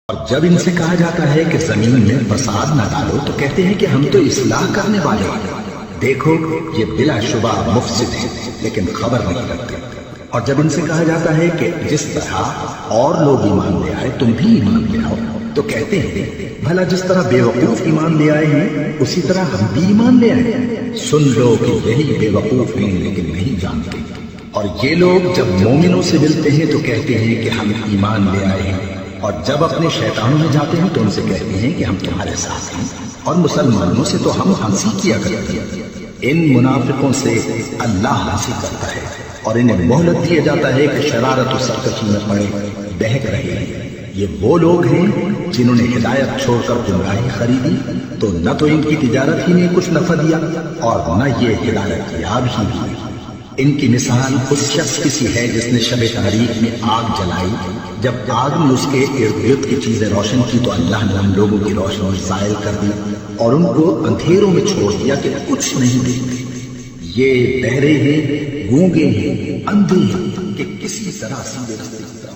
اور جب ان سے کہا جاتا ہے کہ زمین میں فساد نہ ڈالو تو کہتے ہیں کہ ہم تو اصلاح کرنے والے ہیں۔ دیکھو یہ بلا شبہ مفسد ہے لیکن خبر نہیں رکھتے۔ اور جب ان سے کہا جاتا ہے کہ جس طرح اور لوگ ایمان لے آئے تم بھی ایمان لے آؤ تو کہتے ہیں بھلا جس طرح بے وقوف ایمان لے آئے ہیں اسی طرح ہم بھی ایمان لے آئے۔ سن لو کہ یہی بے وقوف ہیں لیکن نہیں جانتے۔ اور یہ لوگ جب مومنوں سے ملتے ہیں تو کہتے ہیں کہ ہم ایمان لے آئے ہیں، اور جب اپنے شیطانوں میں جاتے ہیں تو ان سے کہتے ہیں کہ ہم تمہارے ساتھ ہیں، اور مسلمانوں سے تو ہم ہنسی کیا کرتے ہیں۔ ان منافقوں سے اللہ ہنسی کرتا ہے اور انہیں مہلت دیا جاتا ہے کہ شرارت و سرکشی میں پڑے بہک رہے ہیں۔ یہ وہ لوگ ہیں جنہوں نے ہدایت چھوڑ کر گمراہی خریدی تو نہ تو ان کی تجارت ہی نے کچھ نفع دیا اور نہ یہ ہدایت یاب ہی ہوئی۔ ان کی مثال اس شخص کی سی ہے جس نے شب تاریک میں آگ جلائی، جب آگ نے اس کے ارد گرد کی چیزیں روشن کی تو اللہ نے ان لوگوں کی روشنی زائل کر دی اور ان کو اندھیروں میں چھوڑ دیا کہ کچھ نہیں دیکھتے۔ یہ بہرے ہیں، گونگے ہیں، اندھے ہیں کہ کسی طرح سیدھے راستے کی طرف